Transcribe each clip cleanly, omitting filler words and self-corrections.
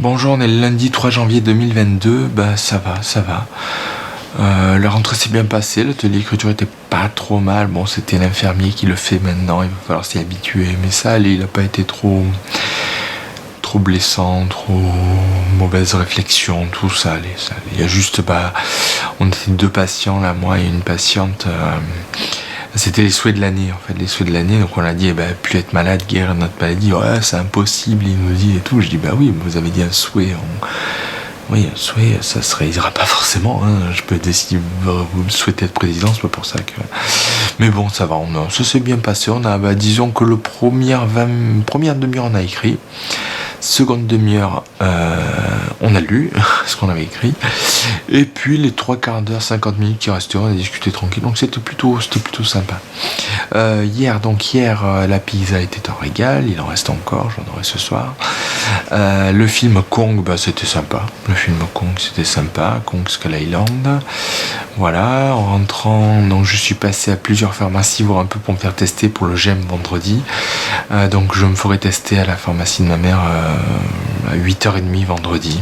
Bonjour, on est le lundi 3 janvier 2022, bah ça va, ça va. La rentrée s'est bien passée, l'atelier écriture était pas trop mal. Bon, c'était l'infirmier qui le fait maintenant, il va falloir s'y habituer, mais ça allait, il a pas été trop blessant, trop mauvaise réflexion, tout ça allait, ça allait. Il y a juste, on était deux patients là, moi et une patiente. C'était les souhaits de l'année, en fait, les souhaits de l'année. Donc on a dit, plus être malade, guérir notre maladie. Ouais, c'est impossible, il nous dit et tout. Je dis, bah oui, vous avez dit un souhait. Oui, un souhait, ça se réalisera pas forcément. Hein. Je peux décider, vous souhaitez être président, c'est pas pour ça que. Mais bon, ça va, ça s'est bien passé. On a, disons que première demi-heure, on a écrit. Seconde demi-heure, on a lu ce qu'on avait écrit. Et puis les 3/4 d'heure, 50 minutes qui restaient, on a discuté tranquille. Donc c'était plutôt sympa. Hier, la pizza était un régal. Il en reste encore, j'en aurai ce soir. Le film Kong, c'était sympa. Kong Skull Island. Voilà, en rentrant, donc je suis passé à plusieurs pharmacies, voir un peu pour me faire tester pour le GEM vendredi. Donc je me ferai tester à la pharmacie de ma mère à 8h30 vendredi.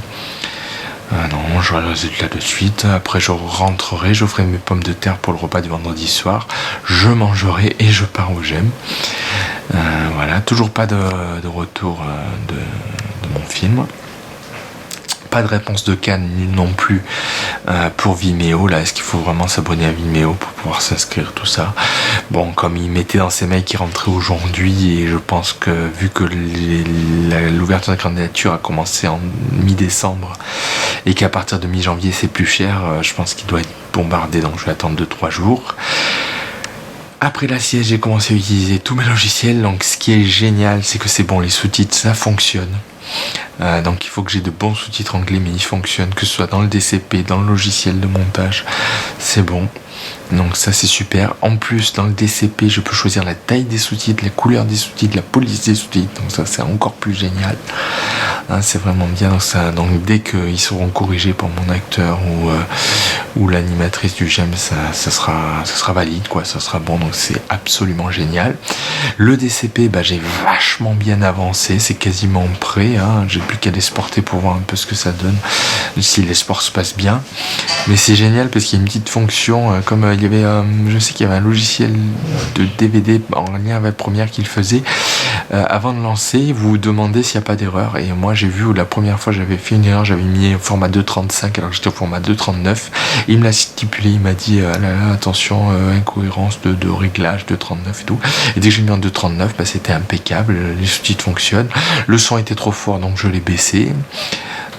Non, j'aurai le résultat de suite. Après, je rentrerai, je ferai mes pommes de terre pour le repas du vendredi soir. Je mangerai et je pars au GEM. Voilà, toujours pas de retour de mon film. Pas de réponse de Cannes non plus pour Vimeo. Là, est-ce qu'il faut vraiment s'abonner à Vimeo pour pouvoir s'inscrire, tout ça? Bon, comme il mettait dans ses mails qui rentraient aujourd'hui, et je pense que vu que l'ouverture de candidature a commencé en mi-décembre et qu'à partir de mi-janvier c'est plus cher, je pense qu'il doit être bombardé, donc je vais attendre 2-3 jours. Après la sieste, j'ai commencé à utiliser tous mes logiciels. Donc ce qui est génial, c'est que c'est bon, les sous-titres, ça fonctionne. Donc il faut que j'ai de bons sous-titres anglais, mais ils fonctionnent, que ce soit dans le DCP, dans le logiciel de montage, c'est bon. Donc ça c'est super. En plus, dans le DCP, je peux choisir la taille des sous-titres, la couleur des sous-titres, la police des sous-titres. Donc ça c'est encore plus génial. C'est vraiment bien. Donc dès qu'ils seront corrigés par mon acteur ou l'animatrice du GEM, ça sera valide, quoi. Ça sera bon. Donc c'est absolument génial. Le DCP, j'ai vachement bien avancé. C'est quasiment prêt. J'ai plus qu'à l'exporter pour voir un peu ce que ça donne, si l'export se passe bien. Mais c'est génial parce qu'il y a une petite fonction, comme il y avait, je sais qu'il y avait un logiciel de DVD en lien avec Premiere qu'il faisait. Avant de lancer, vous vous demandez s'il n'y a pas d'erreur. Et moi, j'ai vu la première fois, j'avais fait une erreur, j'avais mis au format 2.35 alors que j'étais au format 2.39. Il me l'a stipulé, il m'a dit attention, incohérence de réglage 2.39 et tout. Et dès que j'ai mis en 2.39, c'était impeccable, les sous-titres fonctionnent. Le son était trop fort, donc je l'ai baissé.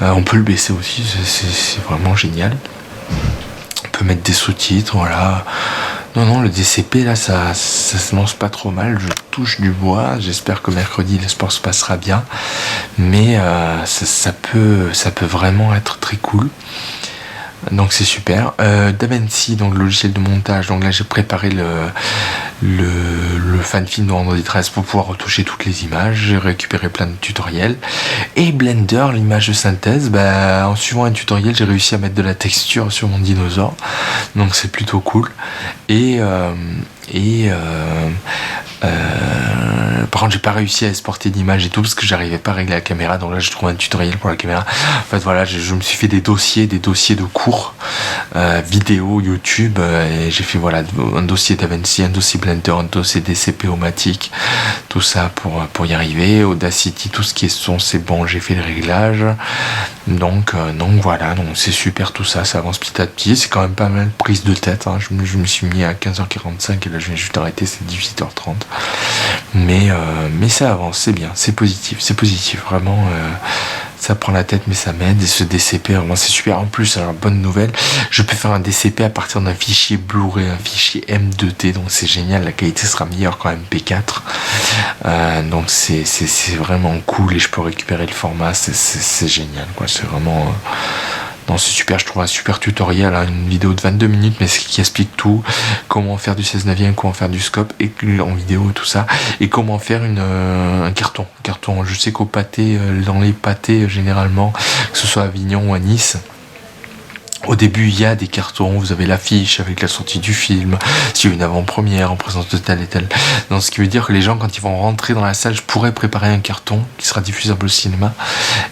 On peut le baisser aussi, c'est vraiment génial. On peut mettre des sous-titres, voilà. Non, le DCP là, ça se lance pas trop mal. Je touche du bois. J'espère que mercredi l'export se passera bien. Mais ça peut vraiment être très cool. Donc c'est super. DaVinci, donc le logiciel de montage. Donc là j'ai préparé le fan film de vendredi 13 pour pouvoir retoucher toutes les images. J'ai récupéré plein de tutoriels. Et Blender, l'image de synthèse, en suivant un tutoriel, j'ai réussi à mettre de la texture sur mon dinosaure. Donc c'est plutôt cool. Par contre, j'ai pas réussi à exporter d'image et tout parce que j'arrivais pas à régler la caméra. Donc là, j'ai trouvé un tutoriel pour la caméra. En fait, voilà, je me suis fait des dossiers de cours vidéo YouTube. Et j'ai fait un dossier DaVinci, un dossier Blender, un dossier DCP-O-Matic, tout ça pour y arriver. Audacity, tout ce qui est son, c'est bon. J'ai fait le réglage. Donc voilà, donc c'est super tout ça. Ça avance petit à petit. C'est quand même pas mal de prise de tête. Je me suis mis à 15h45 et là, je viens juste d'arrêter. C'est 18h30. Mais ça avance, c'est bien, c'est positif, vraiment, ça prend la tête mais ça m'aide. Et ce DCP, vraiment c'est super. En plus, alors bonne nouvelle, je peux faire un DCP à partir d'un fichier Blu-ray, un fichier M2T, donc c'est génial, la qualité sera meilleure qu'en MP4, donc c'est vraiment cool et je peux récupérer le format, c'est génial, quoi. C'est vraiment... Non, c'est super, je trouve un super tutoriel, une vidéo de 22 minutes, mais qui explique tout, comment faire du 16/9, comment faire du scope, et en vidéo, tout ça, et comment faire un carton. Je sais qu'au pâté, dans les pâtés, généralement, que ce soit à Avignon ou à Nice, Au début, il y a des cartons, vous avez l'affiche avec la sortie du film, s'il y a une avant-première en présence de tel et tel. Donc, ce qui veut dire que les gens, quand ils vont rentrer dans la salle, je pourrais préparer un carton qui sera diffusable au cinéma,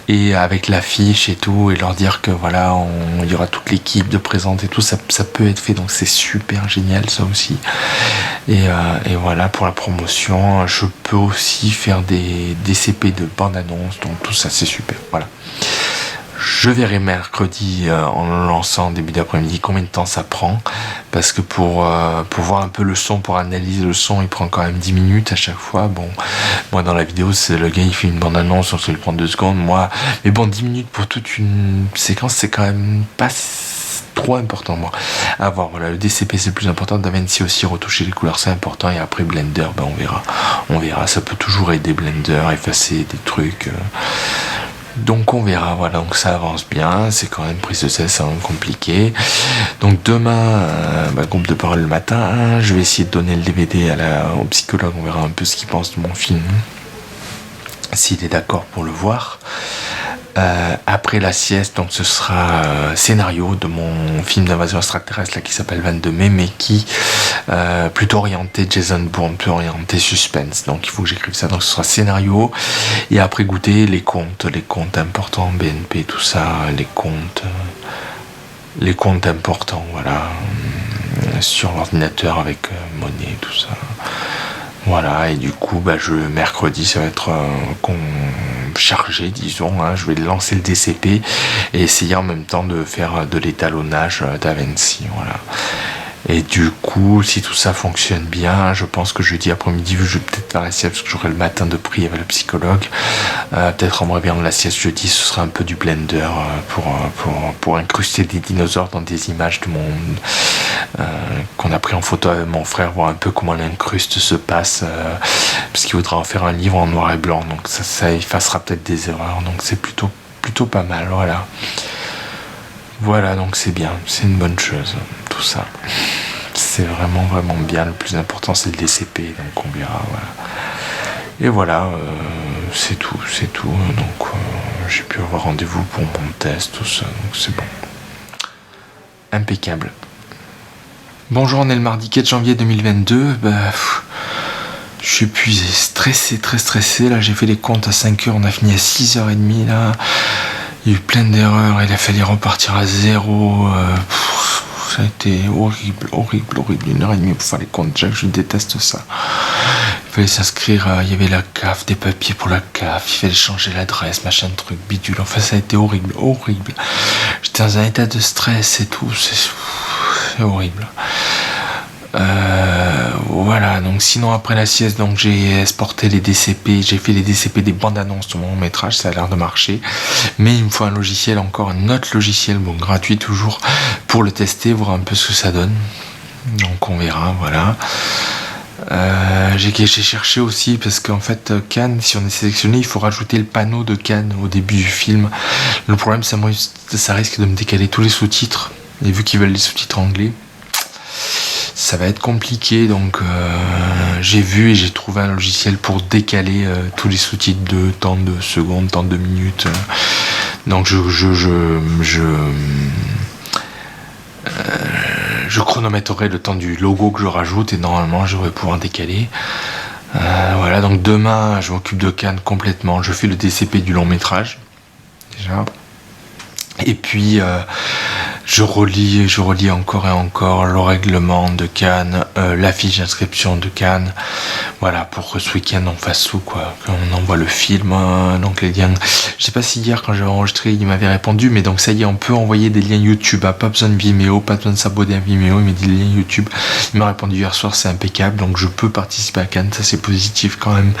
et avec l'affiche et tout, et leur dire que voilà, il y aura toute l'équipe de présente et tout, ça peut être fait, donc c'est super génial ça aussi. Et voilà, pour la promotion, je peux aussi faire des DCP de bande-annonce, donc tout ça c'est super, voilà. Je verrai mercredi en le lançant début d'après-midi combien de temps ça prend, parce que pour voir un peu le son, pour analyser le son, il prend quand même 10 minutes à chaque fois. Bon, moi dans la vidéo, c'est le gars il fait une bande-annonce, on se le prend 2 secondes, moi, mais bon, 10 minutes pour toute une séquence, c'est quand même pas trop important, moi. À voir, voilà, le DCP c'est le plus important, DaVinci aussi, retoucher les couleurs c'est important, et après Blender, ben on verra, ça peut toujours aider Blender, effacer des trucs. Donc on verra, voilà, donc ça avance bien, c'est quand même prise de tête, c'est quand même compliqué. Donc demain, groupe de parole le matin, je vais essayer de donner le DVD au psychologue, on verra un peu ce qu'il pense de mon film, s'il est d'accord pour le voir. Après la sieste, donc ce sera scénario de mon film d'invasion extraterrestre là, qui s'appelle 22 mai, mais qui plutôt orienté Jason Bourne, plutôt orienté suspense, donc il faut que j'écrive ça, donc ce sera scénario, et après goûter les comptes importants, BNP, tout ça, les comptes importants, voilà, sur l'ordinateur avec monnaie, tout ça. Voilà, et du coup, mercredi, ça va être chargé, disons, hein, je vais lancer le DCP et essayer en même temps de faire de l'étalonnage DaVinci, voilà. Et du coup, si tout ça fonctionne bien, je pense que jeudi après-midi, je vais peut-être faire la sieste, parce que j'aurai le matin de prix avec le psychologue. Peut-être en me réveillant de la sieste jeudi, ce sera un peu du Blender pour incruster des dinosaures dans des images de qu'on a pris en photo avec mon frère, voir un peu comment l'incruste se passe, parce qu'il voudra en faire un livre en noir et blanc, donc ça effacera peut-être des erreurs, donc c'est plutôt pas mal, voilà. Voilà, donc c'est bien, c'est une bonne chose, tout ça. C'est vraiment bien. Le plus important, c'est le DCP, donc on verra, voilà. Et voilà, c'est tout. Donc j'ai pu avoir rendez-vous pour mon test, tout ça, donc c'est bon. Impeccable. Bonjour, on est le mardi 4 janvier 2022. Je suis épuisé, très stressé. Là, j'ai fait les comptes à 5h, on a fini à 6h30 là. Il y a eu plein d'erreurs, il a fallu repartir à zéro. Ça a été horrible. 1h30 pour faire les comptes. Déjà que je déteste ça. Il fallait s'inscrire, il y avait la CAF, des papiers pour la CAF, il fallait changer l'adresse, machin, truc, bidule. Enfin, ça a été horrible. J'étais dans un état de stress et tout. C'est horrible. Voilà, donc sinon après la sieste, donc j'ai exporté les DCP, j'ai fait les DCP des bandes annonces de mon long métrage, ça a l'air de marcher, mais il me faut un logiciel, encore un autre logiciel, bon gratuit toujours, pour le tester, voir un peu ce que ça donne, donc on verra, voilà. J'ai cherché aussi, parce qu'en fait Cannes, si on est sélectionné, il faut rajouter le panneau de Cannes au début du film. Le problème, ça risque de me décaler tous les sous-titres, et vu qu'ils veulent les sous-titres anglais, ça va être compliqué, donc j'ai vu et j'ai trouvé un logiciel pour décaler tous les sous-titres de tant de secondes, tant de minutes. Donc je chronométrerai le temps du logo que je rajoute et normalement je vais pouvoir décaler. Voilà, donc demain je m'occupe de Cannes complètement. Je fais le DCP du long métrage déjà. Et puis je relis encore et encore le règlement de Cannes, la fiche d'inscription de Cannes, voilà, pour que ce week-end on fasse tout, quoi, qu'on envoie le film, donc les liens. Je sais pas si hier quand j'avais enregistré il m'avait répondu, mais donc ça y est, on peut envoyer des liens YouTube, pas besoin de Vimeo, pas besoin de s'abonner à Vimeo, il m'a dit les liens YouTube. Il m'a répondu hier soir, c'est impeccable, donc je peux participer à Cannes, ça c'est positif quand même,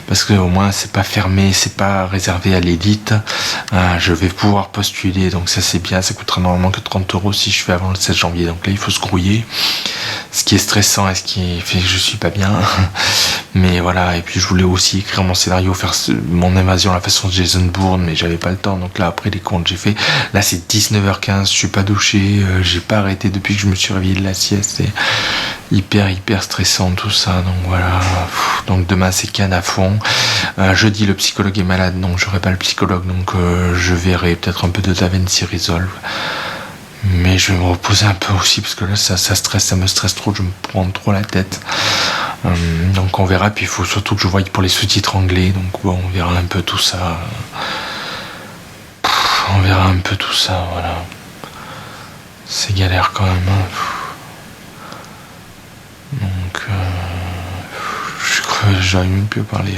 parce que au moins c'est pas fermé, c'est pas réservé à l'élite, je vais pouvoir postuler, donc ça c'est bien, ça coûtera normalement que 30€ si je fais avant le 7 janvier, donc là il faut se grouiller, ce qui est stressant et ce qui fait que je suis pas bien, mais voilà. Et puis je voulais aussi écrire mon scénario, faire mon invasion à la façon de Jason Bourne, mais j'avais pas le temps, donc là après les comptes j'ai fait, là c'est 19h15, je suis pas douché, j'ai pas arrêté depuis que je me suis réveillé de la sieste, c'est hyper stressant tout ça, donc voilà. Donc demain c'est Cannes à fond, jeudi le psychologue est malade, donc j'aurai pas le psychologue, donc je verrai peut-être un peu de DaVinci Resolve. Mais je vais me reposer un peu aussi parce que là ça stresse, ça me stresse trop, je me prends trop la tête. Donc on verra, puis il faut surtout que je voie pour les sous-titres anglais, donc bon, on verra un peu tout ça. On verra un peu tout ça, voilà. C'est galère quand même. Donc je suis crevé, j'arrive même plus à parler.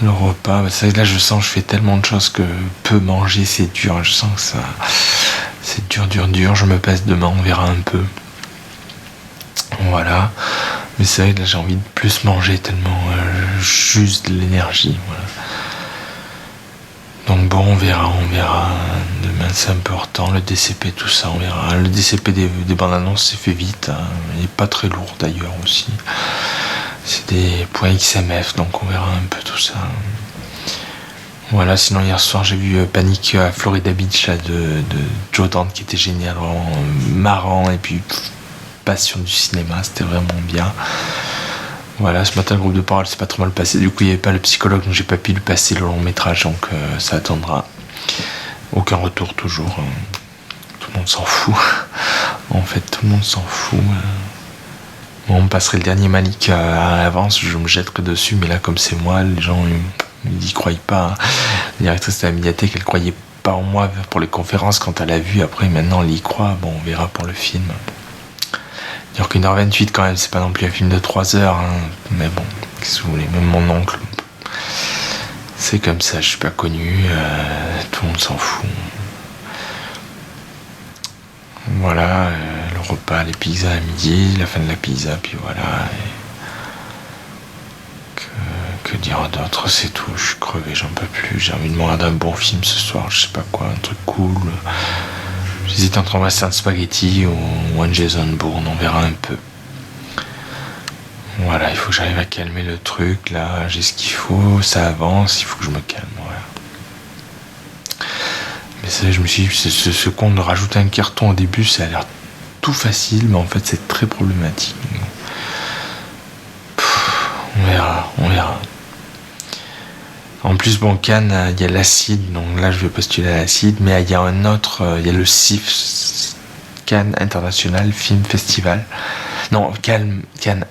Le repas, c'est vrai que là je sens que je fais tellement de choses que peu manger c'est dur, je sens que ça... C'est dur, je me pèse demain, on verra un peu. Voilà. Mais c'est vrai que là j'ai envie de plus manger tellement juste de l'énergie. Voilà. Donc bon, on verra. Demain c'est important, le DCP, tout ça, on verra. Le DCP des bandes annonces c'est fait vite. Il n'est pas très lourd d'ailleurs aussi. C'est des points XMF, donc on verra un peu tout ça. Voilà, sinon hier soir j'ai vu Panic à Florida Beach là, de Joe Dante qui était génial, vraiment marrant et puis passion du cinéma, c'était vraiment bien. Voilà, ce matin le groupe de parole s'est pas trop mal passé, du coup il n'y avait pas le psychologue donc j'ai pas pu lui passer le long métrage donc ça attendra. Aucun retour toujours, tout le monde s'en fout, en fait tout le monde s'en fout. Bon, on passerait le dernier Malik à l'avance, je me jetterai dessus mais là comme c'est moi, les gens... Il n'y croyait pas. La directrice de la médiathèque, elle croyait pas en moi pour les conférences quand elle a vu. Après, maintenant, elle y croit. Bon, on verra pour le film. Dire qu'une heure 28 quand même, c'est pas non plus un film de 3 heures. Mais bon, qu'est-ce que vous voulez, même mon oncle. C'est comme ça, je suis pas connu. Tout le monde s'en fout. Voilà, le repas, les pizzas à midi, la fin de la pizza, puis voilà. Que dire d'autre, c'est tout, je suis crevé, j'en peux plus, j'ai envie de me regarder un bon film ce soir, je sais pas quoi, un truc cool. J'hésite entre Western Spaghetti ou un Jason Bourne, on verra un peu. Voilà, il faut que j'arrive à calmer le truc, là, j'ai ce qu'il faut, ça avance, il faut que je me calme, voilà. Mais ça, je me suis dit, ce con de rajouter un carton au début, ça a l'air tout facile, mais en fait c'est très problématique. On verra. En plus, bon, Cannes, il y a l'acide, donc là je vais postuler à l'acide, mais il y a un autre, il y a le CIF, Cannes International Film Festival. Non, Cannes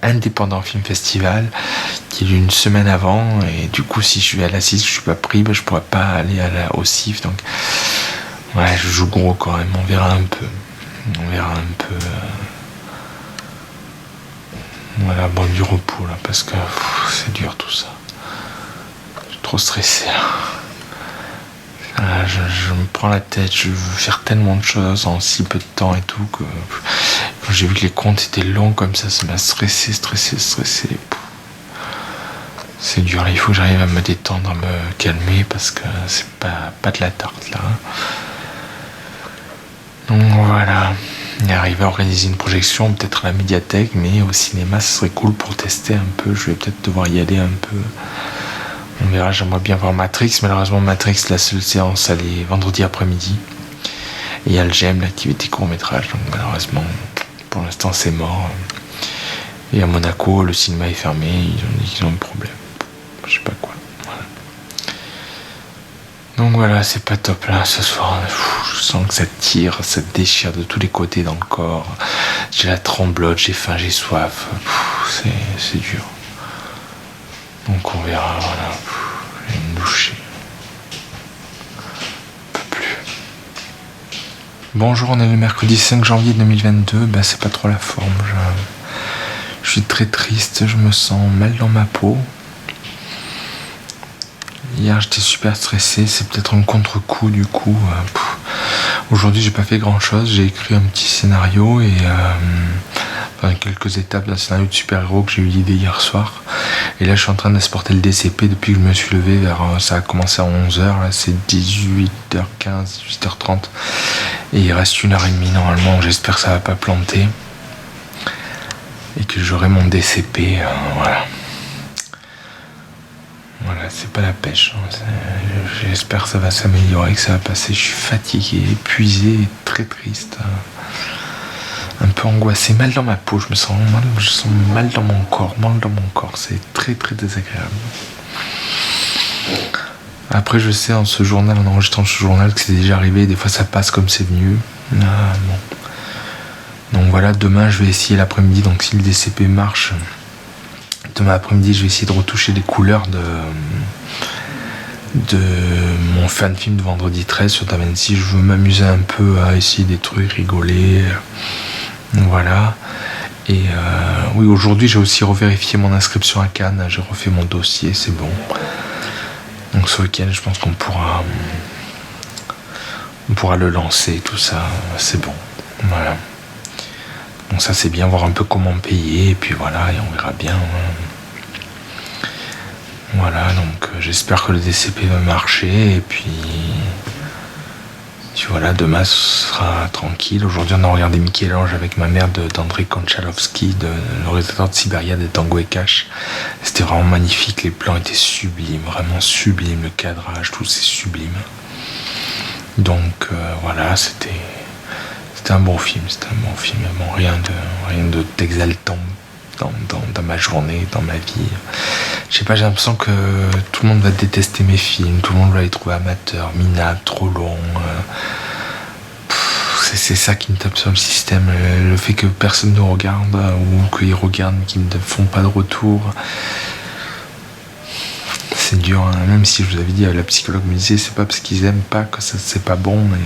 Indépendant Film Festival, qui est une semaine avant, et du coup, si je vais à l'acide, je suis pas pris, je pourrais pas aller au CIF, donc ouais, je joue gros quand même, on verra un peu. Voilà, bon, du repos là, parce que c'est dur tout ça. Je suis trop stressé là. Je me prends la tête, je veux faire tellement de choses en si peu de temps et tout que quand j'ai vu que les comptes étaient longs comme ça m'a stressé. C'est dur, là, il faut que j'arrive à me détendre, à me calmer parce que c'est pas de la tarte là. Donc voilà, et arriver à organiser une projection, peut-être à la médiathèque, mais au cinéma, ce serait cool pour tester un peu. Je vais peut-être devoir y aller un peu. On verra, j'aimerais bien voir Matrix. Malheureusement, Matrix, la seule séance, elle est vendredi après-midi. Et il y a le GEM, l'activité court-métrage. Donc malheureusement, pour l'instant, c'est mort. Et à Monaco, le cinéma est fermé. Ils ont dit qu'ils ont un problème. Je sais pas quoi. Voilà. Donc voilà, c'est pas top là ce soir. Je sens que ça tire, ça déchire de tous les côtés dans le corps. J'ai la tremblote, j'ai faim, j'ai soif. C'est dur. Donc on verra, voilà. Je vais me doucher. Je peux plus. Bonjour, on est le mercredi 5 janvier 2022. C'est pas trop la forme. Je suis très triste, je me sens mal dans ma peau. Hier j'étais super stressé, c'est peut-être un contre-coup du coup. Aujourd'hui j'ai pas fait grand chose, j'ai écrit un petit scénario et quelques étapes d'un scénario de super-héros que j'ai eu l'idée hier soir. Et là je suis en train d'exporter le DCP depuis que je me suis levé ça a commencé à 11h, là c'est 18h15, 18h30. Et il reste 1h30 normalement, j'espère que ça va pas planter. Et que j'aurai mon DCP, voilà. Voilà, c'est pas la pêche. J'espère que ça va s'améliorer, que ça va passer. Je suis fatigué, épuisé, très triste. Un peu angoissé, mal dans ma peau. Je sens mal dans mon corps. C'est très très désagréable. Après, je sais en enregistrant ce journal, que c'est déjà arrivé. Des fois, ça passe comme c'est venu. Bon. Donc voilà, demain, je vais essayer l'après-midi. Donc si le DCP marche, demain après-midi, je vais essayer de retoucher les couleurs de mon fan film de vendredi 13 sur DaVinci. Je veux m'amuser un peu à essayer des trucs, rigoler. Voilà. Et oui, aujourd'hui, j'ai aussi revérifié mon inscription à Cannes. J'ai refait mon dossier, c'est bon. Donc ce week-end, je pense qu'on pourra le lancer, tout ça, c'est bon. Voilà. Donc ça, c'est bien, voir un peu comment payer, et puis voilà, et on verra bien. Voilà, donc j'espère que le DCP va marcher, et puis voilà, demain ce sera tranquille. Aujourd'hui, on a regardé Michel-Ange avec ma mère d'André Konchalovsky, le réalisateur de Siberia, des Tango et Cash. C'était vraiment magnifique, les plans étaient sublimes, vraiment sublimes, le cadrage, tout c'est sublime. Donc voilà, c'était un bon film, bon, rien d'exaltant dans ma journée, dans ma vie. Je sais pas, j'ai l'impression que tout le monde va détester mes films, tout le monde va les trouver amateurs, minables, trop longs. C'est ça qui me tape sur le système, le fait que personne ne regarde, ou qu'ils regardent, qu'ils ne font pas de retour. C'est dur, hein. Même si je vous avais dit, la psychologue me disait, c'est pas parce qu'ils aiment pas que ça c'est pas bon, mais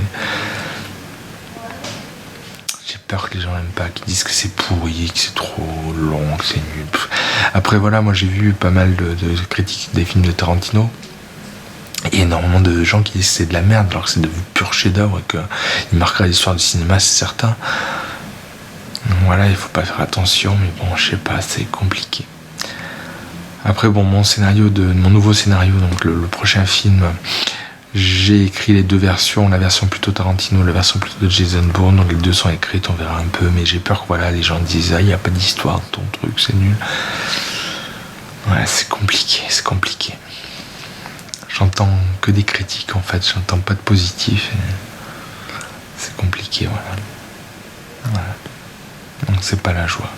j'ai peur que les gens n'aiment pas, qu'ils disent que c'est pourri, que c'est trop long, que c'est nul. Après voilà, moi j'ai vu pas mal de critiques des films de Tarantino, et énormément de gens qui disent que c'est de la merde, alors que c'est de pur chef-d'œuvre et qu'il marquera l'histoire du cinéma, c'est certain. Donc voilà, il faut pas faire attention, mais bon, je sais pas, c'est compliqué. Après bon, mon nouveau scénario, donc le prochain film, j'ai écrit les deux versions, la version plutôt Tarantino, la version plutôt de Jason Bourne, donc les deux sont écrites, on verra un peu, mais j'ai peur que voilà, les gens disent il n'y a pas d'histoire dans ton truc, c'est nul. Ouais, c'est compliqué. J'entends que des critiques en fait, j'entends pas de positif. C'est compliqué, voilà. Donc c'est pas la joie.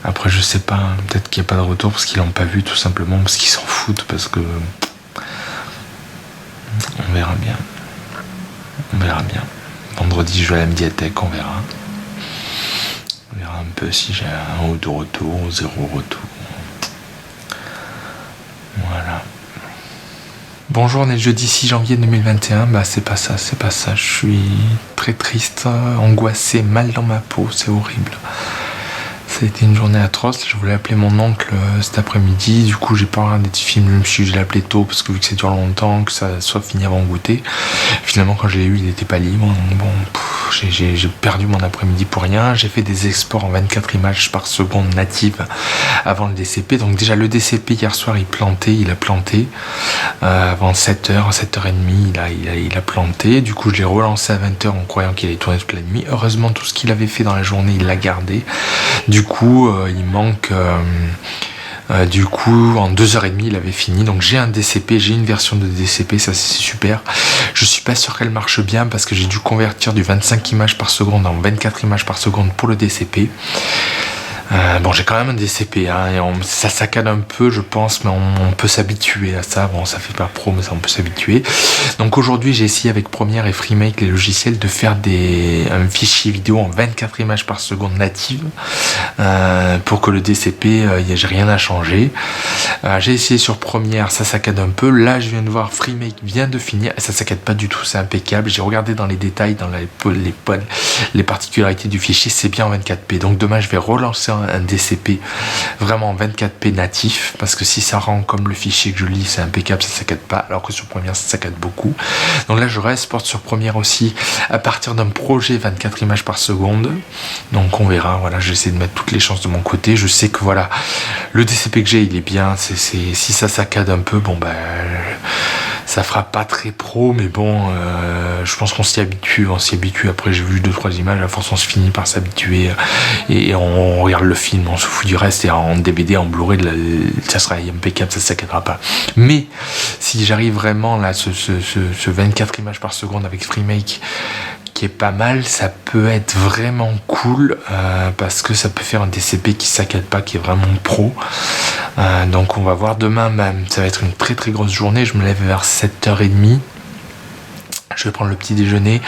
Après je sais pas, hein, peut-être qu'il n'y a pas de retour parce qu'ils l'ont pas vu, tout simplement parce qu'ils s'en foutent, parce que on verra bien. Vendredi je vais à la médiathèque, on verra. On verra un peu si j'ai un ou deux retours, ou 0 retour. Voilà. Bonjour, on est le jeudi 6 janvier 2021, c'est pas ça, je suis très triste, angoissé, mal dans ma peau, c'est horrible. Ça a été une journée atroce, je voulais appeler mon oncle cet après-midi, du coup j'ai pas regardé de film, je me suis dit je l'ai appelé tôt parce que vu que ça dure longtemps, que ça soit fini avant le goûter. Finalement quand je l'ai eu il n'était pas libre, donc bon, j'ai perdu mon après-midi pour rien. J'ai fait des exports en 24 images par seconde natives avant le DCP, donc déjà le DCP hier soir il a planté, avant 7h, 7h30 il a planté, du coup je l'ai relancé à 20h en croyant qu'il allait tourner toute la nuit. Heureusement tout ce qu'il avait fait dans la journée il l'a gardé. Du coup, il manque. Du coup, en 2h30, il avait fini. Donc, j'ai un DCP, j'ai une version de DCP, ça c'est super. Je suis pas sûr qu'elle marche bien parce que j'ai dû convertir du 25 images par seconde en 24 images par seconde pour le DCP. Bon, j'ai quand même un DCP, hein, et ça saccade un peu, je pense, mais on peut s'habituer à ça. Bon, ça fait pas pro, mais ça on peut s'habituer. Donc aujourd'hui, j'ai essayé avec Premiere et Freemake, les logiciels, de faire un fichier vidéo en 24 images par seconde native, pour que le DCP, j'ai rien à changer. J'ai essayé sur Premiere, ça saccade un peu. Là, je viens de voir Freemake vient de finir, et ça saccade pas du tout, c'est impeccable. J'ai regardé dans les détails, dans les particularités du fichier, c'est bien en 24p. Donc demain, je vais relancer un DCP vraiment en 24p natif, parce que si ça rend comme le fichier que je lis, c'est impeccable, ça saccade pas, alors que sur Premiere ça saccade beaucoup. Donc là je porte sur Premiere aussi à partir d'un projet 24 images par seconde, donc on verra. Voilà, j'essaie de mettre toutes les chances de mon côté. Je sais que voilà, le DCP que j'ai il est bien, si ça saccade un peu, bon ça fera pas très pro, mais bon, je pense qu'on s'y habitue. Après, j'ai vu 2-3 images, à force on se finit par s'habituer, et on regarde le film, on se fout du reste, et en DVD, en Blu-ray, ça sera impeccable, ça saccadera pas. Mais si j'arrive vraiment là, ce 24 images par seconde avec Freemake, qui est pas mal, ça peut être vraiment cool, parce que ça peut faire un DCP qui saccade pas, qui est vraiment pro. Donc on va voir demain même, ça va être une très très grosse journée, je me lève vers 7h30. Je vais prendre le petit déjeuner,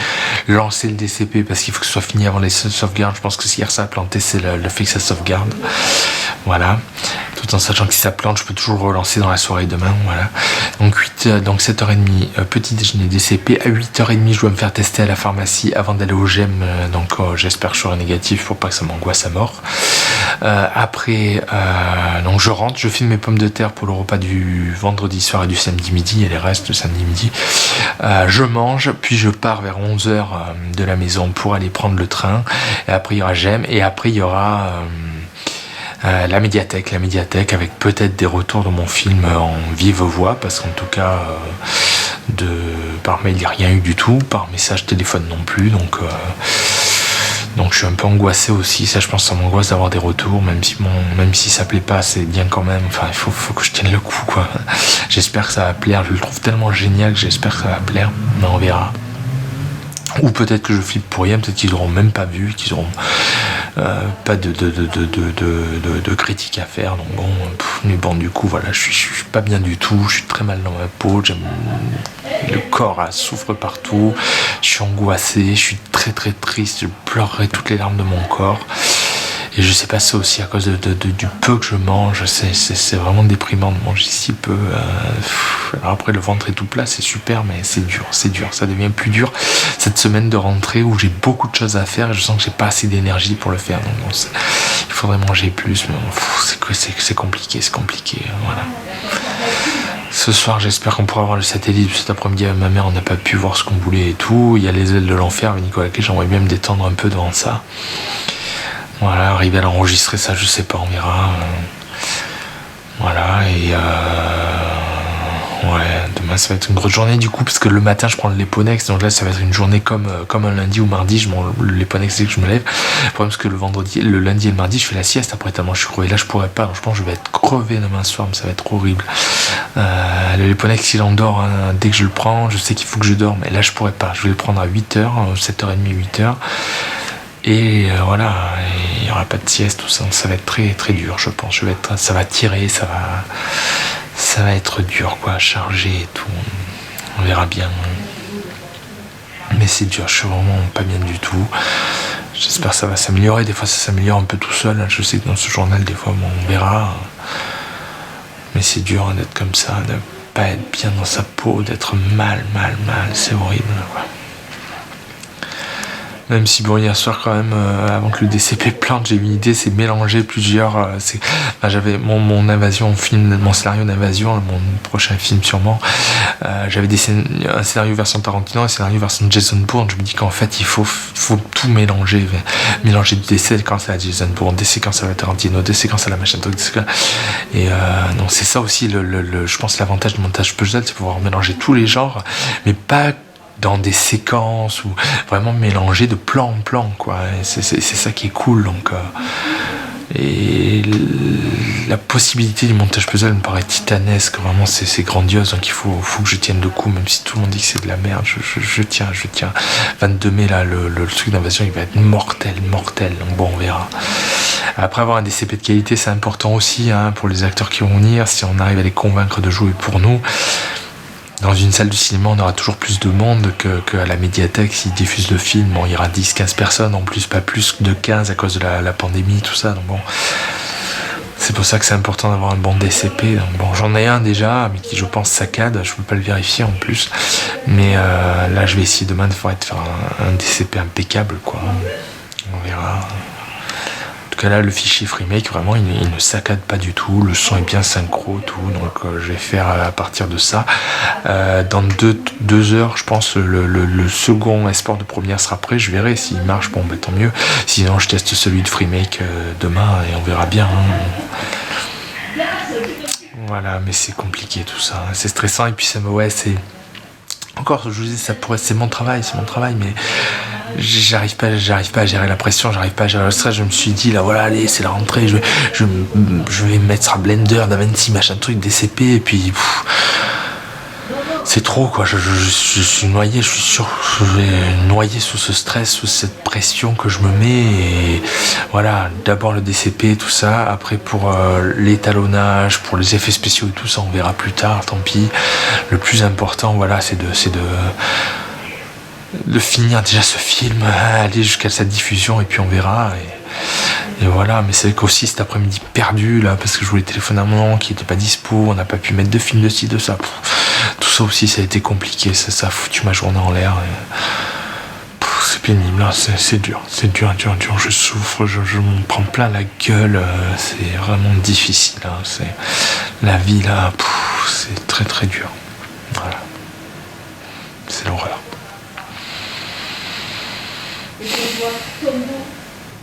lancer le DCP parce qu'il faut que ce soit fini avant les sauvegardes. Je pense que si hier ça a planté, c'est le fait que ça sauvegarde. Voilà. Tout en sachant que si ça plante, je peux toujours le relancer dans la soirée demain. Voilà. Donc 7h30, petit déjeuner DCP. À 8h30, je dois me faire tester à la pharmacie avant d'aller au GEM. J'espère que je serai négatif pour pas que ça m'angoisse à mort. Après, donc je rentre, je filme mes pommes de terre pour le repas du vendredi soir et du samedi midi et les restes le samedi midi. Je mange, puis je pars vers 11h de la maison pour aller prendre le train. Et après il y aura GEM et après il y aura la médiathèque avec peut-être des retours de mon film en vive voix parce qu'en tout cas par mail il n'y a rien eu du tout, par message téléphone non plus, donc je suis un peu angoissé aussi. Ça, je pense que ça m'angoisse d'avoir des retours, même si ça plaît pas, c'est bien quand même. Enfin, il faut que je tienne le coup, quoi. J'espère que ça va plaire. Je le trouve tellement génial que j'espère que ça va plaire. Mais on verra. Ou peut-être que je flippe pour rien, peut-être qu'ils n'auront même pas vu, qu'ils n'auront pas de critiques à faire. Donc bon, mais bon, du coup, voilà, je suis pas bien du tout. Je suis très mal dans ma peau. Le corps souffre partout. Je suis angoissé. Je suis très très triste. Je pleurerai toutes les larmes de mon corps. Et je sais pas, c'est aussi à cause du peu que je mange. C'est vraiment déprimant de manger si peu. Alors après, le ventre est tout plat, c'est super, mais c'est dur. Ça devient plus dur cette semaine de rentrée où j'ai beaucoup de choses à faire et je sens que j'ai pas assez d'énergie pour le faire. Donc bon, il faudrait manger plus, mais bon, c'est compliqué. Voilà. Ce soir, j'espère qu'on pourra voir le satellite. Cet après-midi, avec ma mère, on n'a pas pu voir ce qu'on voulait et tout. Il y a les ailes de l'enfer avec Nicolas Cage. J'aimerais bien me détendre un peu devant ça. Voilà, arriver à l'enregistrer, ça, je sais pas, on verra. Voilà, et ouais, demain ça va être une grosse journée du coup, parce que le matin je prends le Léponex, donc là ça va être une journée comme un lundi ou mardi, je prends le Léponex dès que je me lève. Le problème c'est que le lundi et le mardi je fais la sieste après tellement je suis crevé, là je pourrais pas, donc je pense que je vais être crevé demain soir, mais ça va être horrible. Le Léponex il endort dès que je le prends, je sais qu'il faut que je dorme, et là je pourrais pas, je vais le prendre à 8h, 7h30, 8h. Et voilà, il n'y aura pas de sieste, tout ça, ça va être très très dur, je pense. Ça va tirer, ça va être dur, quoi, charger et tout. On verra bien. Mais c'est dur, je suis vraiment pas bien du tout. J'espère que ça va s'améliorer. Des fois, ça s'améliore un peu tout seul. Je sais que dans ce journal, des fois, bon, on verra. Mais c'est dur d'être comme ça, de pas être bien dans sa peau, d'être mal. C'est horrible, quoi. Même si bon, hier soir quand même, avant que le DCP plante, j'ai eu une idée, c'est mélanger plusieurs. J'avais mon invasion, mon scénario d'invasion, mon prochain film sûrement. J'avais un scénario version Tarantino, un scénario version Jason Bourne. Je me dis qu'en fait, il faut tout mélanger, des séquences à la Jason Bourne, des séquences à la Tarantino, des séquences à la machin truc. Et donc c'est ça aussi, je pense l'avantage du montage puzzle, c'est pouvoir mélanger tous les genres, mais pas dans des séquences ou vraiment mélanger de plan en plan, quoi. Et c'est ça qui est cool, donc et la possibilité du montage puzzle me paraît titanesque, vraiment c'est grandiose, donc il faut que je tienne le coup, même si tout le monde dit que c'est de la merde, je tiens. 22 mai là, le truc d'invasion il va être mortel, donc bon, on verra. Après, avoir un DCP de qualité, c'est important aussi pour les acteurs qui vont venir, si on arrive à les convaincre de jouer pour nous. Dans une salle de cinéma, on aura toujours plus de monde qu'à la médiathèque. S'ils diffusent le film, bon, il y aura 10-15 personnes en plus, pas plus de 15 à cause de la pandémie, tout ça. Donc bon, c'est pour ça que c'est important d'avoir un bon DCP. Donc bon, j'en ai un déjà, mais qui je pense saccade. Je peux pas le vérifier en plus. Mais là, je vais essayer demain de faire un DCP impeccable, quoi. On verra. En tout cas là, le fichier FreeMake, vraiment, il ne saccade pas du tout, le son est bien synchro, tout, donc je vais faire à partir de ça. Dans 2 heures, je pense, le second export de première sera prêt, je verrai s'il marche, bon, tant mieux. Sinon, je teste celui de FreeMake demain et on verra bien. Voilà, mais c'est compliqué tout ça, c'est stressant et puis c'est... Encore, je vous dis, c'est mon travail, mais j'arrive pas à gérer la pression, j'arrive pas à gérer le stress. Je me suis dit, là, voilà, allez, c'est la rentrée, je vais me mettre à Blender, DaVinci, machin truc, DCP, et puis... c'est trop quoi, je suis noyé, je suis sûr, je vais noyer sous ce stress, sous cette pression que je me mets, et voilà, d'abord le DCP, tout ça, après pour l'étalonnage, pour les effets spéciaux et tout ça, on verra plus tard, tant pis. Le plus important, voilà, c'est de finir déjà ce film, aller jusqu'à sa diffusion, et puis on verra. Et voilà, mais c'est qu'aussi cet après-midi perdu là, parce que je voulais téléphoner à mon oncle qui était pas dispo, on n'a pas pu mettre de film de ci, de ça. Tout ça aussi, ça a été compliqué, ça a foutu ma journée en l'air. C'est pénible, là, c'est dur, je souffre, je m'en prends plein la gueule, c'est vraiment difficile. Hein, la vie là, c'est très très dur. Voilà, c'est l'horreur.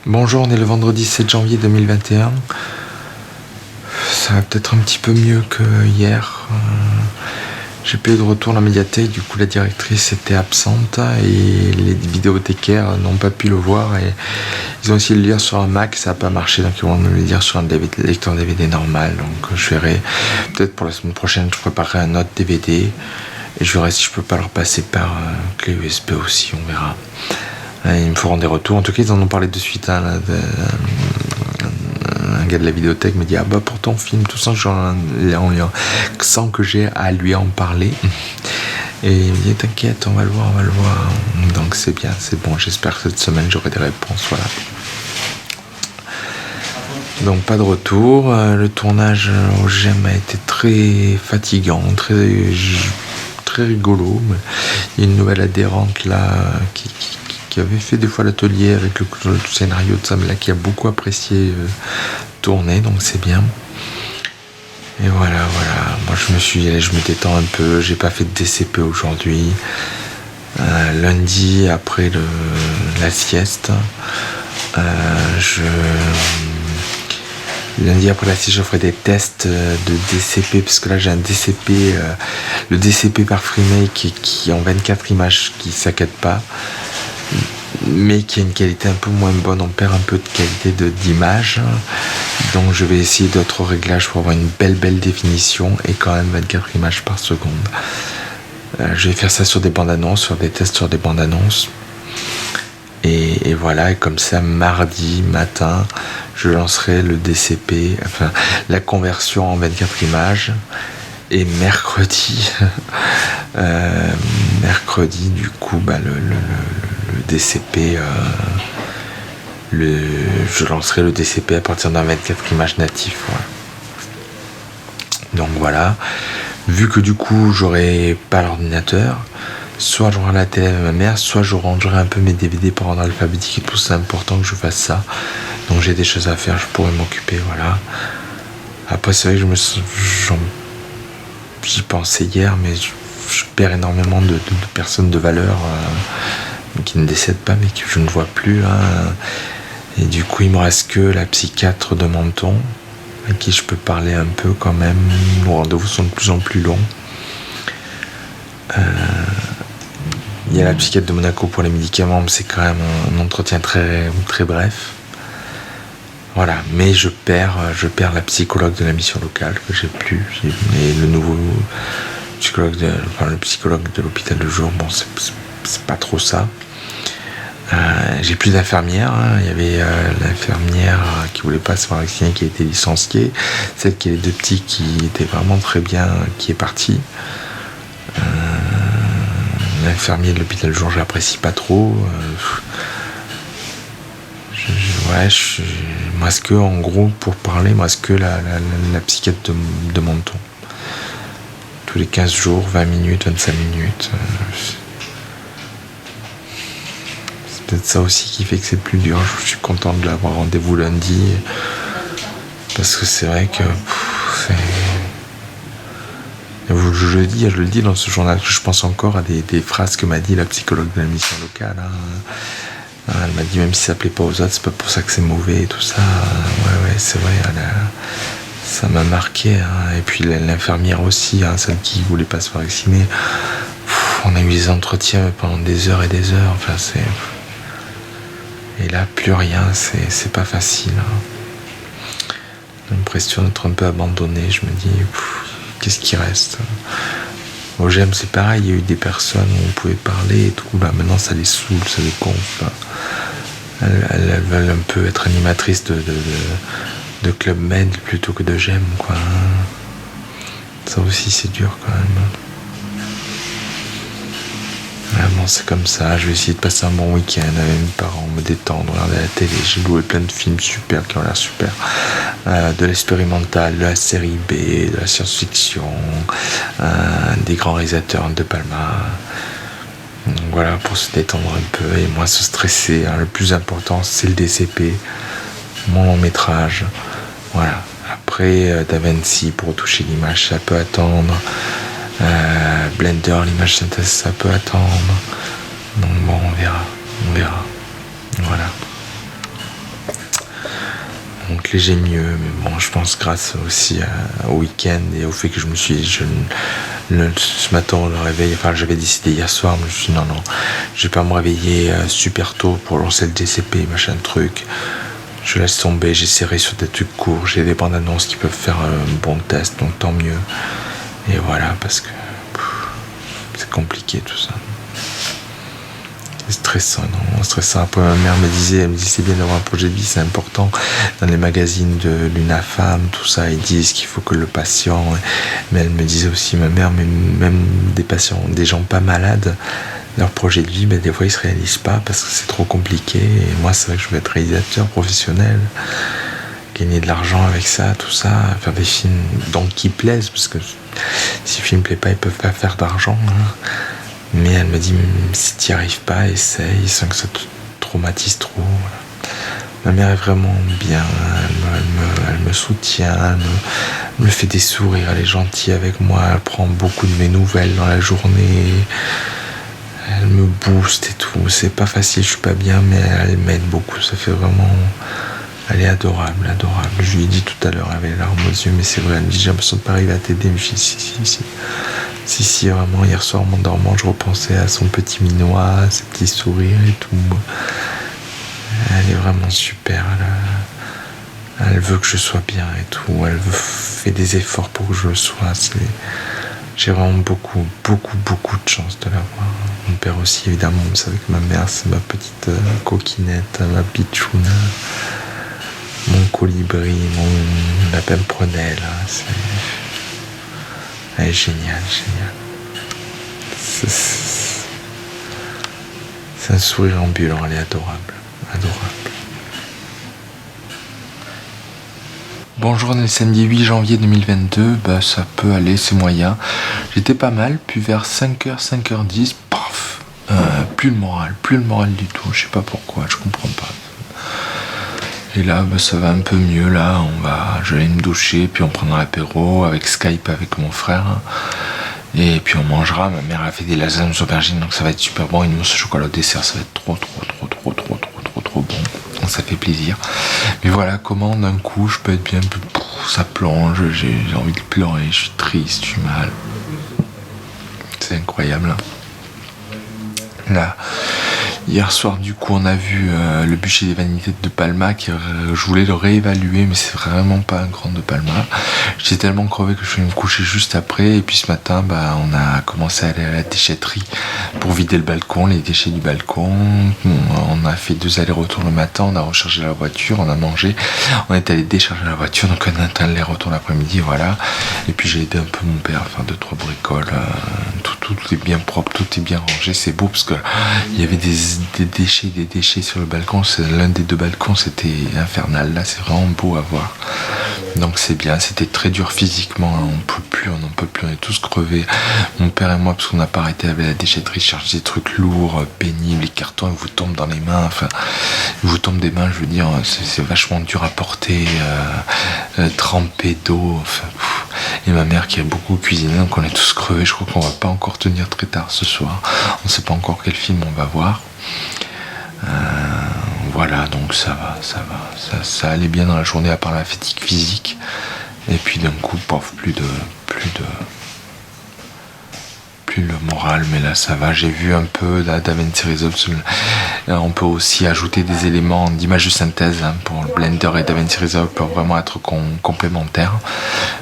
Bonjour, on est le vendredi 7 janvier 2021. Ça va peut-être un petit peu mieux que hier. J'ai pas eu de retour à la médiathèque, du coup la directrice était absente et les vidéothécaires n'ont pas pu le voir. Et ils ont essayé de le lire sur un Mac, ça n'a pas marché, donc ils vont me le lire sur un lecteur DVD normal. Donc je verrai, peut-être pour la semaine prochaine, je préparerai un autre DVD et je verrai si je peux pas leur passer par clé USB aussi, on verra. Ils me feront des retours. En tout cas, ils en ont parlé de suite. Hein, un gars de la vidéothèque me dit ah bah pour ton film, tout ça, sans que j'ai à lui en parler. Et il me dit t'inquiète, on va le voir. Donc c'est bien, c'est bon. J'espère que cette semaine j'aurai des réponses. Voilà. Donc pas de retour. Le tournage au GEM a été très fatigant, très rigolo. Mais il y a une nouvelle adhérente là qui avait fait des fois l'atelier avec le scénario de Sam là, qui a beaucoup apprécié tourner, donc c'est bien. Et voilà. Moi je me détends un peu, j'ai pas fait de DCP aujourd'hui. Lundi après la sieste, lundi après la sieste je ferai des tests de DCP, parce que là j'ai un DCP, le DCP par FreeMake qui en 24 images qui saccade pas, mais qui a une qualité un peu moins bonne, on perd un peu de qualité d'image, donc je vais essayer d'autres réglages pour avoir une belle définition et quand même 24 images par seconde. Je vais faire ça sur des bandes annonces, sur des tests sur des bandes annonces, et voilà, et comme ça mardi matin je lancerai le DCP, enfin la conversion en 24 images, et mercredi du coup le DCP, je lancerai le DCP à partir d'un 24 images natif. Voilà. Donc voilà, vu que du coup j'aurai pas l'ordinateur, soit j'aurai la télé à ma mère, soit je rangerai un peu mes DVD par ordre alphabétique et tout, c'est important que je fasse ça. Donc j'ai des choses à faire, je pourrais m'occuper, voilà. Après c'est vrai que j'y pensais hier, mais je perds énormément de personnes de valeur qui ne décèdent pas, mais que je ne vois plus. Hein. Et du coup, il me reste que la psychiatre de Menton, à qui je peux parler un peu quand même. Nos rendez-vous sont de plus en plus longs. Il y a la psychiatre de Monaco pour les médicaments, mais c'est quand même un entretien très, très bref. Voilà, mais je perds la psychologue de la mission locale que j'ai plus, et le nouveau psychologue, le psychologue de l'hôpital de jour, bon, c'est pas trop ça. J'ai plus d'infirmières, hein. Il y avait l'infirmière qui voulait pas se faire vacciner, qui a été licenciée, celle qui a les deux petits qui était vraiment très bien, qui est partie. L'infirmier de l'hôpital de jour, j'apprécie pas trop. Moi, ce que, en gros, pour parler, moi, ce que la psychiatre de Menton. Tous les 15 jours, 20 minutes, 25 minutes. C'est peut-être ça aussi qui fait que c'est plus dur. Je suis content de l'avoir rendez-vous lundi. Parce que c'est vrai que je le dis dans ce journal, que je pense encore à des phrases que m'a dit la psychologue de la mission locale. Hein. Elle m'a dit, même si ça plaît pas aux autres, c'est pas pour ça que c'est mauvais et tout ça. Ouais, c'est vrai. Ça m'a marqué. Hein. Et puis l'infirmière aussi, hein, celle qui voulait pas se faire vacciner. On a eu des entretiens pendant des heures et des heures. Enfin, et là, plus rien. C'est pas facile. Hein. J'ai l'impression d'être un peu abandonné. Je me dis, qu'est-ce qui reste? Au GEM c'est pareil, il y a eu des personnes où on pouvait parler et tout, là maintenant ça les saoule, ça les gonfle. Elles veulent un peu être animatrices de Club Med plutôt que de GEM, quoi. Ça aussi c'est dur quand même. Ah bon, c'est comme ça, je vais essayer de passer un bon week-end avec mes parents, me détendre, regarder la télé. J'ai loué plein de films super qui ont l'air super. De l'expérimental, de la série B, de la science-fiction, des grands réalisateurs de Palma. Donc voilà, pour se détendre un peu et moins se stresser. Le plus important, c'est le DCP, mon long métrage. Voilà. Après, DaVinci pour toucher l'image, ça peut attendre. Blender, l'image synthèse, ça peut attendre. Donc bon, on verra. Voilà. Donc léger mieux, mais bon, je pense grâce aussi au week-end et au fait que ce matin le réveil, enfin j'avais décidé hier soir, mais je me suis dit non, je vais pas me réveiller super tôt pour lancer le DCP, machin truc. Je laisse tomber, j'essaierai sur des trucs courts, j'ai des bandes annonces qui peuvent faire un bon test, donc tant mieux. Et voilà, parce que c'est compliqué tout ça. C'est stressant, non, stressant. Après, ma mère elle me dit c'est bien d'avoir un projet de vie, c'est important. Dans les magazines de l'UNAFAM, tout ça, ils disent qu'il faut que le patient. Mais elle me disait aussi, ma mère, mais même des patients, des gens pas malades, leur projet de vie, mais des fois ils se réalisent pas parce que c'est trop compliqué. Et moi, c'est vrai que je veux être réalisateur professionnel, gagner de l'argent avec ça, tout ça, faire des films donc qui plaisent, parce que si le film plaît pas, ils peuvent pas faire d'argent. Hein. Mais elle me dit, si tu n'y arrives pas, essaye, sans que ça te traumatise trop. Voilà. Ma mère est vraiment bien, elle me soutient, elle me fait des sourires, elle est gentille avec moi, elle prend beaucoup de mes nouvelles dans la journée, elle me booste et tout. C'est pas facile, je suis pas bien, mais elle m'aide beaucoup, ça fait vraiment... Elle est adorable. Je lui ai dit tout à l'heure, elle avait les larmes aux yeux, mais c'est vrai, elle me dit, j'ai l'impression de pas arriver à t'aider. Mais je dis, si, vraiment, hier soir, en m'endormant, je repensais à son petit minois, ses petits sourires et tout. Elle est vraiment super, elle veut que je sois bien et tout, elle fait des efforts pour que je le sois. J'ai vraiment beaucoup de chance de l'avoir. Mon père aussi, évidemment, vous savez que ma mère, c'est ma petite coquinette, ma pitchoune. Mon colibri, mon lapin prunelle, elle est géniale. C'est un sourire ambulant, elle est adorable. Bonjour, on est le samedi 8 janvier 2022, ça peut aller, c'est moyen. J'étais pas mal, puis vers 5h, 5h10, paf, plus le moral du tout, je sais pas pourquoi, je comprends pas. Et là, ça va un peu mieux. Là, je vais aller me doucher, puis on prendra l'apéro avec Skype avec mon frère. Et puis on mangera. Ma mère a fait des lasagnes aux aubergines, donc ça va être super bon. Une mousse au chocolat au dessert, ça va être trop bon. Donc ça fait plaisir. Mais voilà, comment d'un coup je peux être bien, ça plonge, j'ai envie de pleurer, je suis triste, je suis mal. C'est incroyable. Là. Hier soir, du coup, on a vu le bûcher des vanités de Palma, je voulais le réévaluer, mais c'est vraiment pas un grand de Palma. J'étais tellement crevé que je suis me coucher juste après, et puis ce matin, on a commencé à aller à la déchetterie pour vider le balcon, les déchets du balcon. On a fait 2 allers-retours le matin, on a rechargé la voiture, on a mangé, on est allé décharger la voiture, donc on a un aller-retour l'après-midi, voilà. Et puis j'ai aidé un peu mon père à faire 2-3 bricoles, tout est bien propre, tout est bien rangé, c'est beau parce que il y avait des déchets sur le balcon. L'un des 2 balcons, c'était infernal. Là, c'est vraiment beau à voir. Donc c'est bien. C'était très dur physiquement. On n'en peut plus. On est tous crevés. Mon père et moi, parce qu'on n'a pas arrêté avec la déchetterie, chercher des trucs lourds, pénibles. Les cartons, ils vous tombent dans les mains. Enfin, ils vous tombent des mains. Je veux dire, c'est vachement dur à porter, trempé d'eau. Enfin, et ma mère qui a beaucoup cuisiné, donc on est tous crevés. Je crois qu'on va pas encore tenir très tard ce soir. On sait pas encore quel film on va voir. Voilà, donc ça va, ça allait bien dans la journée à part la fatigue physique. Et puis d'un coup, plus le moral, mais là ça va. J'ai vu un peu la DaVinci Resolve On peut aussi ajouter des éléments d'image de synthèse pour le Blender et DaVinci Resolve pour vraiment être complémentaires.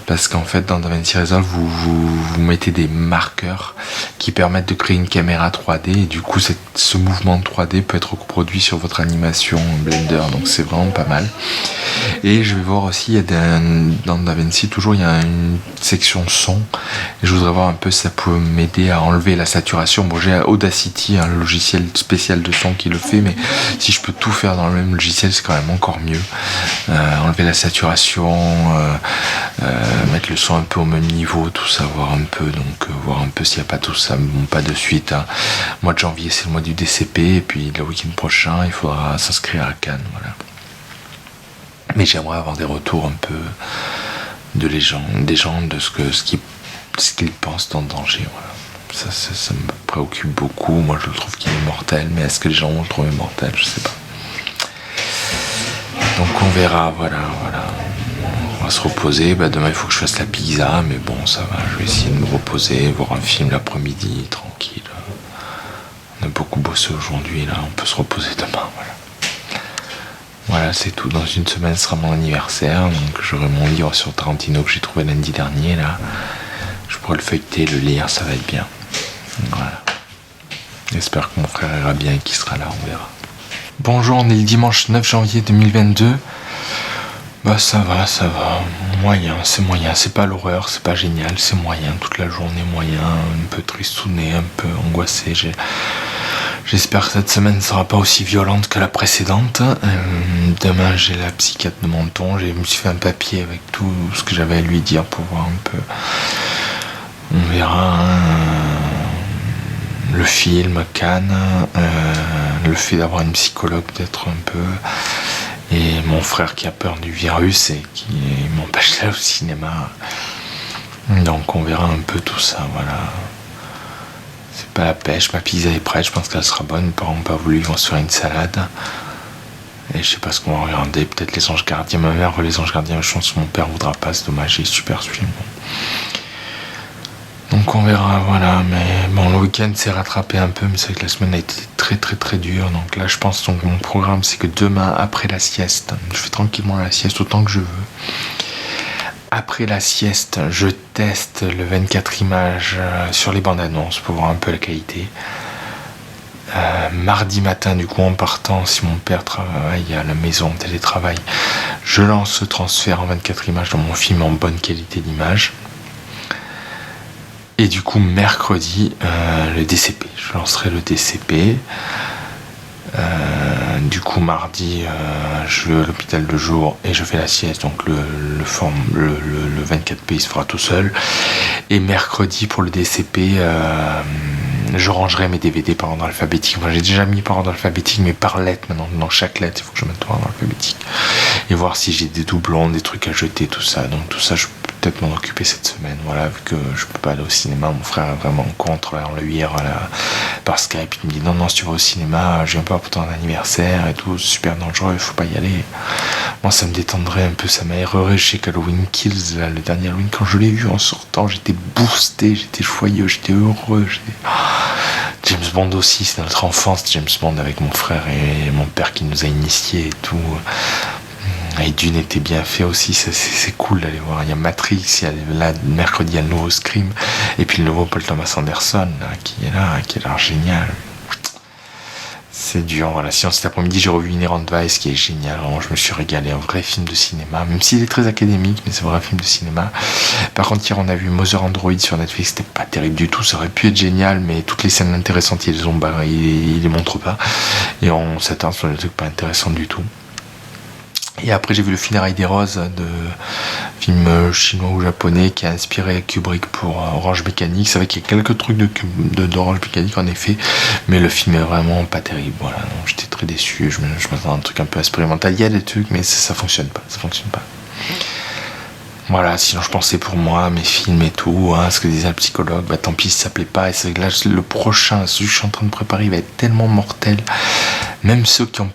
Parce qu'en fait, dans DaVinci Resolve, vous mettez des marqueurs qui permettent de créer une caméra 3D. Et du coup, ce mouvement 3D peut être reproduit sur votre animation Blender. Donc c'est vraiment pas mal. Et je vais voir aussi, dans DaVinci, toujours il y a une section son. Et je voudrais voir un peu si ça peut m'aider à enlever la saturation. Bon, j'ai Audacity, un logiciel spécial de son qui le fait, mais si je peux tout faire dans le même logiciel, c'est quand même encore mieux. Enlever la saturation, mettre le son un peu au même niveau, tout ça, voir un peu, voir un peu s'il n'y a pas tout ça, bon, pas de suite. Mois de janvier, c'est le mois du DCP, et puis le week-end prochain, il faudra s'inscrire à Cannes, voilà. Mais j'aimerais avoir des retours un peu des gens de ce qu'ils pensent dans le danger, voilà. Ça me préoccupe beaucoup. Moi je le trouve qu'il est mortel, mais est-ce que les gens vont le trouver mortel? Je sais pas. Donc on verra, voilà. On va se reposer. Demain il faut que je fasse la pizza, mais bon ça va, je vais essayer de me reposer, voir un film l'après-midi, tranquille. On a beaucoup bossé aujourd'hui, là, on peut se reposer demain, voilà. Voilà, c'est tout. Dans une semaine ce sera mon anniversaire, donc j'aurai mon livre sur Tarantino que j'ai trouvé lundi dernier, là. Je pourrai le feuilleter, le lire, ça va être bien. Voilà. J'espère que mon frère ira bien et qu'il sera là, on verra. Bonjour, on est le dimanche 9 janvier 2022. Ça va. Moyen, c'est pas l'horreur, c'est pas génial, c'est moyen. Toute la journée moyen, un peu tristouné, un peu angoissé. J'espère que cette semaine ne sera pas aussi violente que la précédente. Demain, j'ai la psychiatre de Menton. Je me suis fait un papier avec tout ce que j'avais à lui dire pour voir un peu. On verra. Le film, Cannes, le fait d'avoir une psychologue peut-être un peu. Et mon frère qui a peur du virus et qui m'empêche d'aller au cinéma. Donc on verra un peu tout ça, voilà. C'est pas la pêche, ma pizza est prête, je pense qu'elle sera bonne. Mes parents n'ont pas voulu, ils vont se faire une salade. Et je sais pas ce qu'on va regarder, peut-être Les Anges Gardiens. Ma mère veut Les Anges Gardiens, je pense que mon père voudra pas, c'est dommage, il est super ce film. Donc on verra, voilà, mais bon, le week-end s'est rattrapé un peu, mais c'est vrai que la semaine a été très dure. Donc là je pense que mon programme c'est que demain, après la sieste, je fais tranquillement la sieste autant que je veux. Après la sieste, je teste le 24 images sur les bandes annonces pour voir un peu la qualité. Mardi matin, du coup, en partant, si mon père travaille à la maison en télétravail, je lance ce transfert en 24 images dans mon film en bonne qualité d'image. Et du coup, mercredi, le DCP. Je lancerai le DCP. Du coup, mardi, je vais à l'hôpital de jour et je fais la sieste. Donc, le 24p, il se fera tout seul. Et mercredi, pour le DCP, je rangerai mes DVD par ordre alphabétique. Enfin, j'ai déjà mis par ordre alphabétique, mais par lettre maintenant. Dans chaque lettre, il faut que je mette par ordre alphabétique. Et voir si j'ai des doublons, des trucs à jeter, tout ça. Donc, tout ça, je peux peut-être m'en occuper cette semaine. Voilà, vu que je peux pas aller au cinéma. Mon frère est vraiment contre, là, on l'a eu hier par Skype. Il me dit non, si tu vas au cinéma, je viens pas pour ton anniversaire et tout. C'est super dangereux, il faut pas y aller. Moi, ça me détendrait un peu, ça m'aérerait. Je sais qu'Halloween Kills, là, le dernier Halloween, quand je l'ai vu en sortant, j'étais boosté, j'étais joyeux, j'étais heureux. James Bond aussi, c'est notre enfance, James Bond avec mon frère et mon père qui nous a initiés et tout. Et Dune était bien fait aussi, c'est cool d'aller voir. Il y a Matrix, là, mercredi, il y a le nouveau Scream, et puis le nouveau Paul Thomas Anderson, là, qui a l'air génial. C'est dur, voilà. Sinon, cet après-midi, j'ai revu Inherent Vice, qui est génial. Vraiment, je me suis régalé. Un vrai film de cinéma, même s'il est très académique, mais c'est un vrai film de cinéma. Par contre, hier, on a vu Mother Android sur Netflix. C'était pas terrible du tout. Ça aurait pu être génial, mais toutes les scènes intéressantes, ils les montrent pas. Et on s'attarde sur des trucs pas intéressants du tout. Et après, j'ai vu Le Funérailles des Roses, de film chinois ou japonais qui a inspiré Kubrick pour Orange Mécanique. C'est vrai qu'il y a quelques trucs d'Orange Mécanique en effet, mais le film est vraiment pas terrible. Voilà, donc j'étais très déçu. Je m'attendais à un truc un peu expérimental. Il y a des trucs, mais ça fonctionne pas. Voilà, sinon je pensais pour moi, mes films et tout, ce que disait le psychologue, tant pis si ça plaît pas. Et c'est que là, le prochain, celui que je suis en train de préparer, il va être tellement mortel. Même ceux qui ont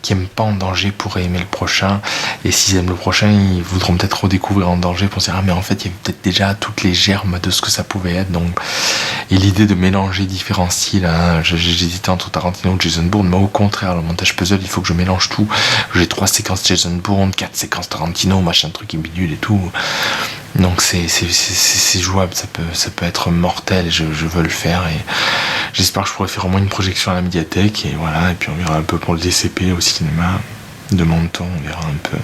qui aiment pas En Danger pourraient aimer le prochain, et s'ils aiment le prochain, ils voudront peut-être redécouvrir En Danger pour se dire ah mais en fait il y avait peut-être déjà toutes les germes de ce que ça pouvait être. Donc, et l'idée de mélanger différents styles, hein, j'hésitais entre Tarantino ou Jason Bourne, mais au contraire, le montage puzzle, il faut que je mélange tout. J'ai 3 séquences Jason Bourne, 4 séquences Tarantino, machin truc et bidule et tout. Donc c'est jouable, ça peut être mortel, et je veux le faire, et j'espère que je pourrai faire au moins une projection à la médiathèque, et voilà, et puis on verra un peu pour le DCP au cinéma de Menton, on verra un peu.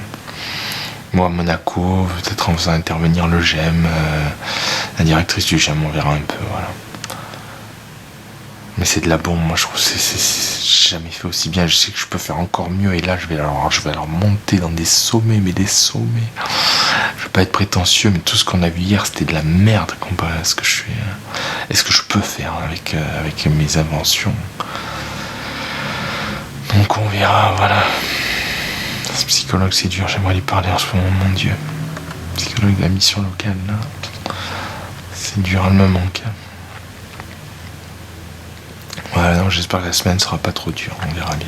Moi à Monaco, peut-être en faisant intervenir le GEM, la directrice du GEM, on verra un peu, voilà. Mais c'est de la bombe, moi je trouve que c'est jamais fait aussi bien, je sais que je peux faire encore mieux, et là je vais alors monter dans des sommets, mais des sommets. Je veux pas être prétentieux, mais tout ce qu'on a vu hier c'était de la merde comparé à ce que je fais, et ce que je peux faire avec mes inventions. Donc on verra, voilà. Ce psychologue c'est dur, j'aimerais lui parler en ce moment, mon Dieu. Psychologue de la mission locale là, c'est dur, elle me manque. Voilà, non, j'espère que la semaine sera pas trop dure, on verra bien.